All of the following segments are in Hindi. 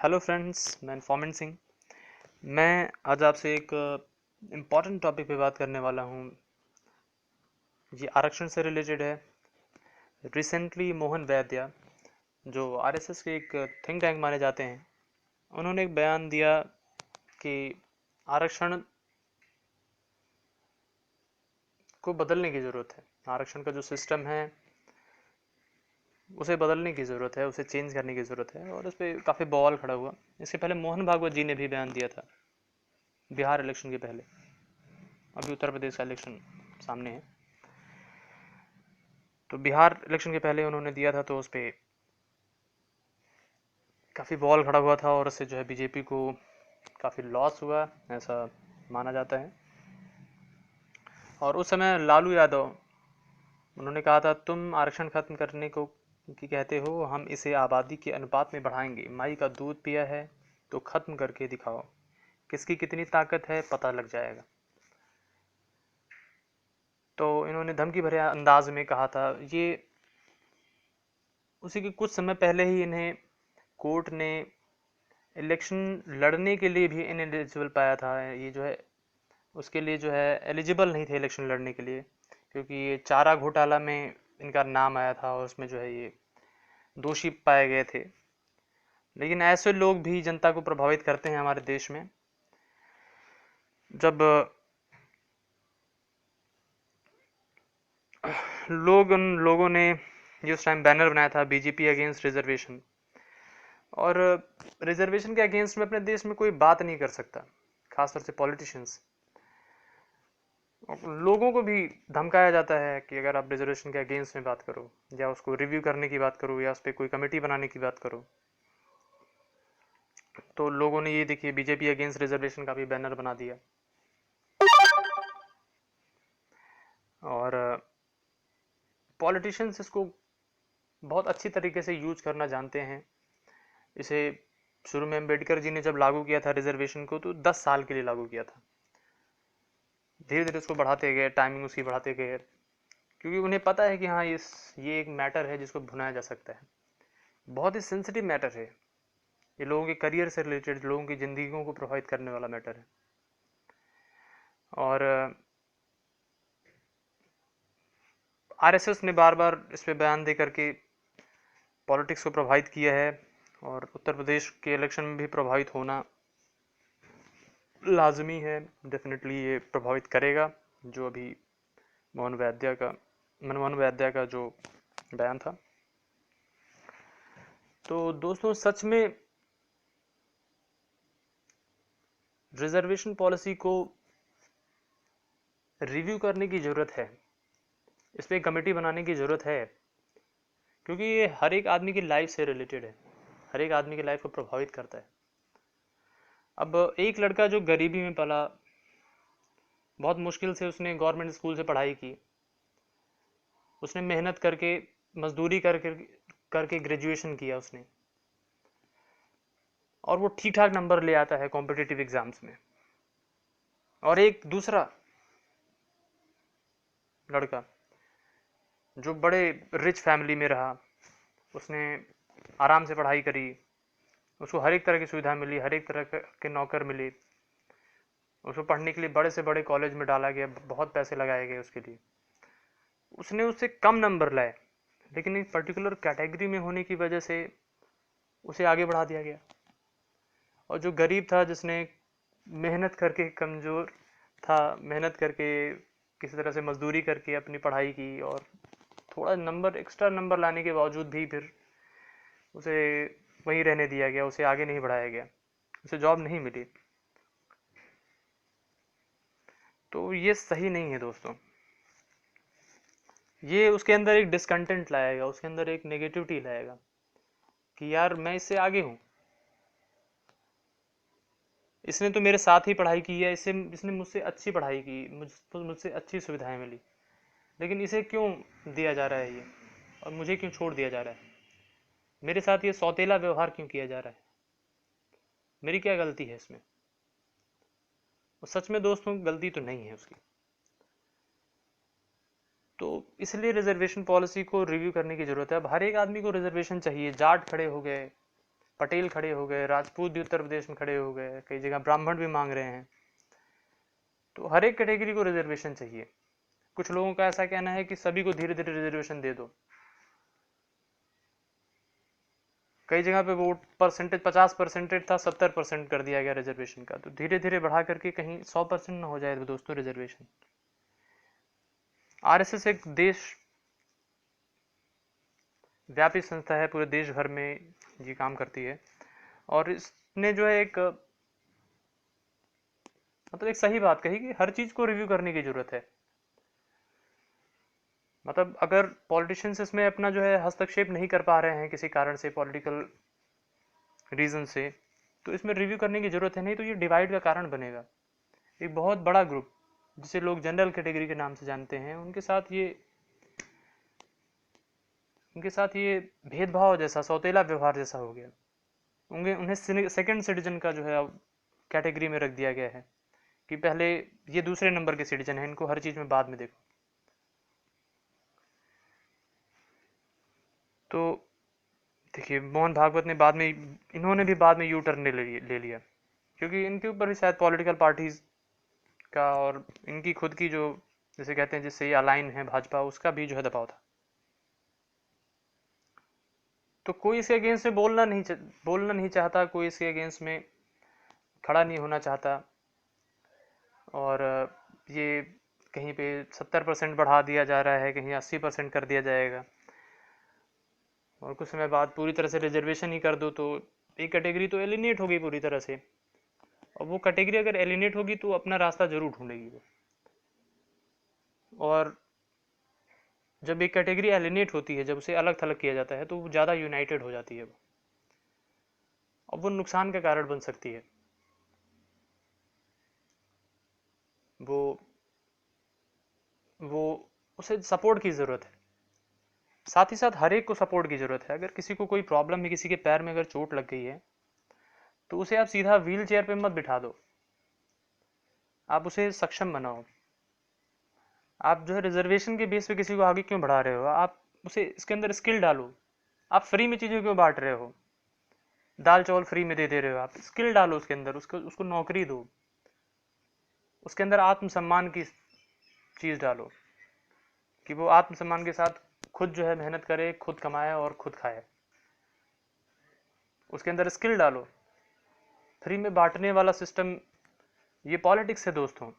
हेलो फ्रेंड्स, मैं इन्फॉर्मेंट सिंह। मैं आज आपसे एक इम्पॉर्टेंट टॉपिक पे बात करने वाला हूँ। ये आरक्षण से रिलेटेड है। रिसेंटली मोहन वैद्या, जो आरएसएस के एक थिंक टैंक माने जाते हैं, उन्होंने एक बयान दिया कि आरक्षण को बदलने की ज़रूरत है। आरक्षण का जो सिस्टम है उसे बदलने की ज़रूरत है, उसे चेंज करने की ज़रूरत है, और उस पर काफ़ी बवाल खड़ा हुआ। इसके पहले मोहन भागवत जी ने भी बयान दिया था, बिहार इलेक्शन के पहले। अभी उत्तर प्रदेश का इलेक्शन सामने है, तो बिहार इलेक्शन के पहले उन्होंने दिया था, तो उस पर काफ़ी बॉल खड़ा हुआ था और उससे जो है बीजेपी को काफ़ी लॉस हुआ, ऐसा माना जाता है। और उस समय लालू यादव, उन्होंने कहा था तुम आरक्षण खत्म करने को की कहते हो, हम इसे आबादी के अनुपात में बढ़ाएंगे। माई का दूध पिया है तो खत्म करके दिखाओ, किसकी कितनी ताकत है पता लग जाएगा। तो इन्होंने धमकी भरे अंदाज में कहा था ये। उसी के कुछ समय पहले ही इन्हें कोर्ट ने इलेक्शन लड़ने के लिए भी इनएलिजिबल पाया था। ये जो है उसके लिए जो है एलिजिबल नहीं थे इलेक्शन लड़ने के लिए, क्योंकि ये चारा घोटाला में इनका नाम आया था और उसमें जो है ये दोषी पाए गए थे। लेकिन ऐसे लोग भी जनता को प्रभावित करते हैं हमारे देश में। जब उन लोगों ने ये उस टाइम बैनर बनाया था बीजेपी अगेंस्ट रिजर्वेशन, और रिजर्वेशन के अगेंस्ट में अपने देश में कोई बात नहीं कर सकता, खासतौर से पॉलिटिशियंस। लोगों को भी धमकाया जाता है कि अगर आप रिजर्वेशन के अगेंस्ट में बात करो, या उसको रिव्यू करने की बात करो, या उस पर कोई कमेटी बनाने की बात करो, तो लोगों ने ये देखिए बीजेपी अगेंस्ट रिजर्वेशन का भी बैनर बना दिया। और पॉलिटिशियंस इसको बहुत अच्छी तरीके से यूज करना जानते हैं। इसे शुरू में अम्बेडकर जी ने जब लागू किया था रिजर्वेशन को, तो 10 साल के लिए लागू किया था। धीरे धीरे उसको बढ़ाते गए, टाइमिंग उसकी बढ़ाते गए, क्योंकि उन्हें पता है कि हाँ ये एक मैटर है जिसको भुनाया जा सकता है। बहुत ही सेंसिटिव मैटर है ये, लोगों के करियर से रिलेटेड, लोगों की जिंदगियों को प्रभावित करने वाला मैटर है। और आरएसएस ने बार बार इस पे बयान दे करके पॉलिटिक्स को प्रभावित किया है, और उत्तर प्रदेश के इलेक्शन में भी प्रभावित होना लाजमी है। डेफिनेटली ये प्रभावित करेगा, जो अभी मनमोहन वैद्या का जो बयान था। तो दोस्तों, सच में रिजर्वेशन पॉलिसी को रिव्यू करने की ज़रूरत है, इस पर कमेटी बनाने की ज़रूरत है, क्योंकि ये हर एक आदमी की लाइफ से रिलेटेड है, हर एक आदमी की लाइफ को प्रभावित करता है। अब एक लड़का जो गरीबी में पला, बहुत मुश्किल से उसने गवर्नमेंट स्कूल से पढ़ाई की, उसने मेहनत करके, मजदूरी करके करके ग्रेजुएशन किया उसने, और वो ठीक ठाक नंबर ले आता है कॉम्पिटिटिव एग्जाम्स में। और एक दूसरा लड़का जो बड़े रिच फैमिली में रहा, उसने आराम से पढ़ाई करी, उसको हर एक तरह की सुविधा मिली, हर एक तरह के नौकर मिले, उसको पढ़ने के लिए बड़े से बड़े कॉलेज में डाला गया, बहुत पैसे लगाए गए उसके लिए, उसने उससे कम नंबर लाए, लेकिन एक पर्टिकुलर कैटेगरी में होने की वजह से उसे आगे बढ़ा दिया गया। और जो गरीब था, जिसने मेहनत करके, कमज़ोर था, मेहनत करके किसी तरह से मजदूरी करके अपनी पढ़ाई की, और थोड़ा नंबर, एक्स्ट्रा नंबर लाने के बावजूद भी फिर उसे वहीं रहने दिया गया, उसे आगे नहीं बढ़ाया गया, उसे जॉब नहीं मिली। तो ये सही नहीं है दोस्तों। ये उसके अंदर एक डिसकंटेंट लाएगा, उसके अंदर एक नेगेटिविटी लाएगा कि यार मैं इससे आगे हूँ, इसने तो मेरे साथ ही पढ़ाई की है, इसने मुझसे अच्छी पढ़ाई की, मुझसे अच्छी सुविधाएं मिली, लेकिन इसे क्यों दिया जा रहा है ये, और मुझे क्यों छोड़ दिया जा रहा है, मेरे साथ ये सौतेला व्यवहार क्यों किया जा रहा है, मेरी क्या गलती है इसमें। और सच में दोस्तों, गलती तो नहीं है उसकी। तो इसलिए रिजर्वेशन पॉलिसी को रिव्यू करने की जरूरत है। अब हर एक आदमी को रिजर्वेशन चाहिए, जाट खड़े हो गए, पटेल खड़े हो गए, राजपूत भी उत्तर प्रदेश में खड़े हो गए, कई जगह ब्राह्मण भी मांग रहे हैं। तो हर एक कैटेगरी को रिजर्वेशन चाहिए। कुछ लोगों का ऐसा कहना है कि सभी को धीरे धीरे रिजर्वेशन दे दो। कई जगह पे वोट परसेंटेज 50% था, 70% कर दिया गया रिजर्वेशन का। तो धीरे धीरे बढ़ा करके कहीं 100% ना हो जाए तो दोस्तों रिजर्वेशन। आरएसएस एक देश व्यापी संस्था है, पूरे देश भर में ये काम करती है। और इसने जो है एक मतलब एक सही बात कही कि हर चीज को रिव्यू करने की जरूरत है। मतलब अगर पॉलिटिशियंस इसमें अपना जो है हस्तक्षेप नहीं कर पा रहे हैं किसी कारण से, पॉलिटिकल रीजन से, तो इसमें रिव्यू करने की जरूरत है। नहीं तो ये डिवाइड का कारण बनेगा। एक बहुत बड़ा ग्रुप जिसे लोग जनरल कैटेगरी के नाम से जानते हैं, उनके साथ ये भेदभाव जैसा, सौतेला व्यवहार जैसा हो गया। उन्हें सेकंड सिटीजन का जो है कैटेगरी में रख दिया गया है कि पहले ये दूसरे नंबर के सिटीजन हैं, इनको हर चीज में बाद में देखो। तो देखिए, मोहन भागवत ने बाद में, इन्होंने भी बाद में यू टर्न ले लिया, क्योंकि इनके ऊपर भी शायद पॉलिटिकल पार्टीज का और इनकी खुद की जो, जैसे कहते हैं जिससे ये अलाइन है भाजपा, उसका भी जो है दबाव था। तो कोई इसके अगेंस्ट में बोलना नहीं चाहता, कोई इसके अगेंस्ट में खड़ा नहीं होना चाहता। और ये कहीं पे 70% बढ़ा दिया जा रहा है, कहीं 80% कर दिया जाएगा, और कुछ समय बाद पूरी तरह से रिजर्वेशन ही कर दो तो एक कैटेगरी तो एलिनेट होगी पूरी तरह से। और वो कैटेगरी अगर एलिनेट होगी तो अपना रास्ता जरूर ढूंढेगी वो। और जब एक कैटेगरी एलिनेट होती है, जब उसे अलग थलग किया जाता है, तो वो ज़्यादा यूनाइटेड हो जाती है वो, अब वो नुकसान का कारण बन सकती है। वो वो उसे सपोर्ट की ज़रूरत है। साथ ही साथ हर एक को सपोर्ट की ज़रूरत है। अगर किसी को कोई प्रॉब्लम है, किसी के पैर में अगर चोट लग गई है, तो उसे आप सीधा व्हील चेयर पे मत बिठा दो, आप उसे सक्षम बनाओ। आप जो है रिजर्वेशन के बेस पे किसी को आगे क्यों बढ़ा रहे हो? आप उसे इसके अंदर स्किल डालो। आप फ्री में चीज़ें क्यों बांट रहे हो? दाल चावल फ्री में दे रहे हो? आप स्किल डालो उसके अंदर, उसको नौकरी दो, उसके अंदर आत्मसम्मान की चीज़ डालो कि वो आत्मसम्मान के साथ खुद जो है मेहनत करे, खुद कमाए और खुद खाए। उसके अंदर स्किल डालो। फ्री में बांटने वाला सिस्टम ये पॉलिटिक्स है दोस्तों,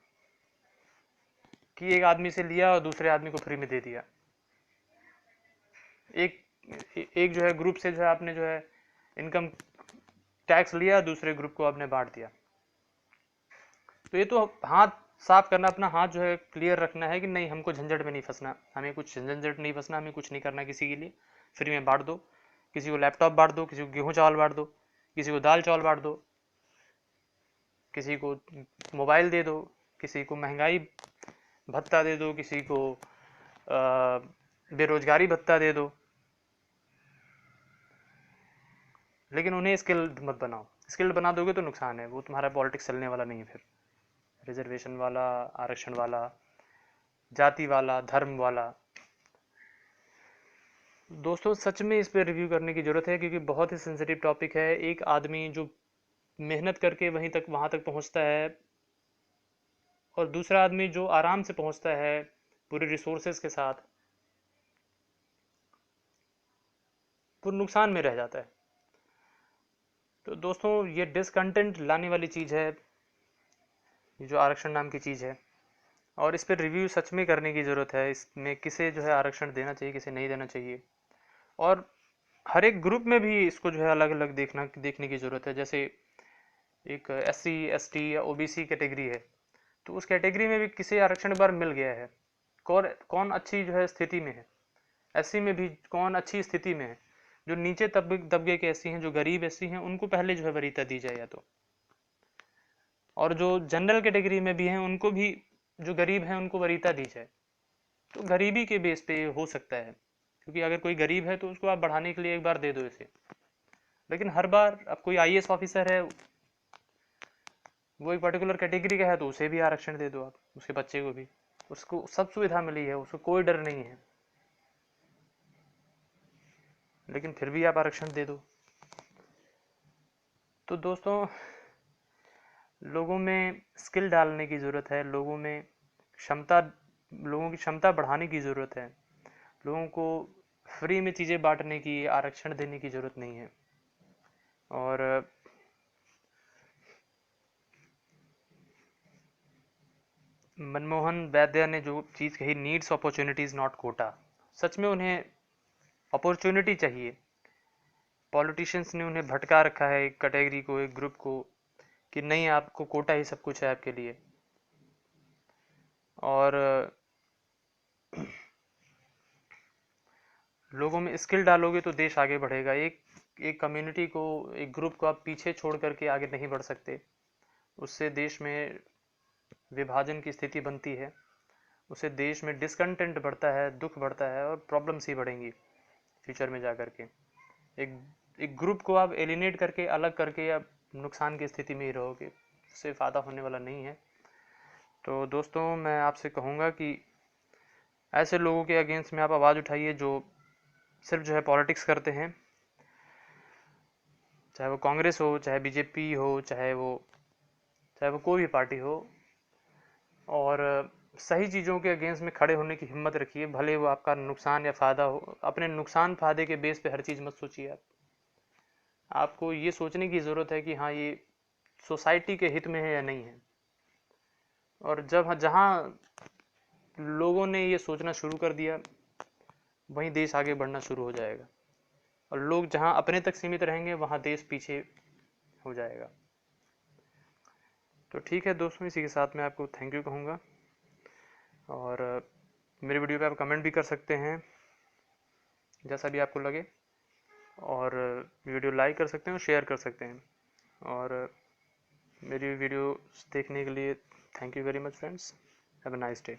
कि एक आदमी से लिया और दूसरे आदमी को फ्री में दे दिया। एक एक जो है ग्रुप से जो है आपने जो है इनकम टैक्स लिया, दूसरे ग्रुप को आपने बांट दिया। तो ये तो हाथ साफ करना, अपना हाथ जो है क्लियर रखना है कि नहीं, हमको झंझट में नहीं फंसना, हमें कुछ झंझट नहीं फंसना, हमें कुछ नहीं करना किसी के लिए। फ्री में बांट दो, किसी को लैपटॉप बांट दो, किसी को गेहूं चावल बांट दो, किसी को दाल चावल बांट दो, किसी को मोबाइल दे दो, किसी को महंगाई भत्ता दे दो, किसी को बेरोजगारी भत्ता दे दो। लेकिन उन्हें स्किल्ड मत बनाओ। स्किल्ड बना दोगे तो नुकसान है, वो तुम्हारा पॉलिटिक्स चलने वाला नहीं है फिर। रिजर्वेशन वाला, आरक्षण वाला, जाति वाला, धर्म वाला। दोस्तों सच में इस पर रिव्यू करने की ज़रूरत है, क्योंकि बहुत ही सेंसिटिव टॉपिक है। एक आदमी जो मेहनत करके वहाँ तक पहुँचता है, और दूसरा आदमी जो आराम से पहुँचता है पूरे रिसोर्सेज के साथ, वो नुकसान में रह जाता है। तो दोस्तों ये डिसकंटेंट लाने वाली चीज़ है, ये जो आरक्षण नाम की चीज़ है। और इस पर रिव्यू सच में करने की ज़रूरत है, इसमें किसे जो है आरक्षण देना चाहिए, किसे नहीं देना चाहिए। और हर एक ग्रुप में भी इसको जो है अलग अलग देखने की ज़रूरत है। जैसे एक SC ST या OBC कैटेगरी है, तो उस कैटेगरी में भी किसे आरक्षण बार मिल गया है, कौन कौन अच्छी जो है स्थिति में है। SC में भी कौन अच्छी स्थिति में है। जो नीचे दबगे के SC हैं, जो गरीब SC हैं, उनको पहले जो है वरीयता दी जाए या तो। और जो जनरल कैटेगरी में भी हैं, उनको भी, जो गरीब हैं उनको वरीयता दी जाए। तो गरीबी के बेस पे हो सकता है, क्योंकि अगर कोई गरीब है तो उसको आप बढ़ाने के लिए एक बार दे दो इसे। लेकिन हर बार अब कोई IAS ऑफिसर है, वो एक पर्टिकुलर कैटेगरी का है, तो उसे भी आरक्षण दे दो आप, उसके बच्चे को भी, उसको सब सुविधा मिली है, उसको कोई डर नहीं है, लेकिन फिर भी आप आरक्षण दे दो। तो दोस्तों, लोगों में स्किल डालने की ज़रूरत है, क्षमता लोगों की क्षमता बढ़ाने की ज़रूरत है। लोगों को फ्री में चीज़ें बांटने की, आरक्षण देने की ज़रूरत नहीं है। और मनमोहन वैद्य ने जो चीज़ कही, नीड्स अपॉर्चुनिटीज़ नॉट कोटा, सच में उन्हें अपॉर्चुनिटी चाहिए। पॉलिटिशियंस ने उन्हें भटका रखा है, एक कैटेगरी को, एक ग्रुप को, कि नहीं आपको कोटा ही सब कुछ है आपके लिए। और लोगों में स्किल डालोगे तो देश आगे बढ़ेगा। एक एक कम्युनिटी को, एक ग्रुप को आप पीछे छोड़ करके आगे नहीं बढ़ सकते। उससे देश में विभाजन की स्थिति बनती है, उससे देश में डिसकंटेंट बढ़ता है, दुख बढ़ता है, और प्रॉब्लम्स ही बढ़ेंगी फ्यूचर में जा करके। एक एक ग्रुप को आप एलिनेट करके, अलग करके, आप नुकसान की स्थिति में ही रहोगे, उससे फ़ायदा होने वाला नहीं है। तो दोस्तों, मैं आपसे कहूँगा कि ऐसे लोगों के अगेंस्ट में आप आवाज़ उठाइए जो सिर्फ जो है पॉलिटिक्स करते हैं, चाहे वो कांग्रेस हो, चाहे बीजेपी हो, चाहे वो कोई भी पार्टी हो। और सही चीज़ों के अगेंस्ट में खड़े होने की हिम्मत रखिए, भले वो आपका नुकसान या फ़ायदा हो। अपने नुकसान फ़ायदे के बेस पे हर चीज़ मत सोचिए। आपको ये सोचने की ज़रूरत है कि हाँ, ये सोसाइटी के हित में है या नहीं है। और जब जहाँ लोगों ने ये सोचना शुरू कर दिया, वहीं देश आगे बढ़ना शुरू हो जाएगा। और लोग जहाँ अपने तक सीमित रहेंगे, वहाँ देश पीछे हो जाएगा। तो ठीक है दोस्तों, इसी के साथ मैं आपको थैंक यू कहूँगा। और मेरे वीडियो पे आप कमेंट भी कर सकते हैं, जैसा भी आपको लगे। और वीडियो लाइक कर सकते हैं और शेयर कर सकते हैं। और मेरी वीडियो देखने के लिए thank you very much friends. Have a nice day.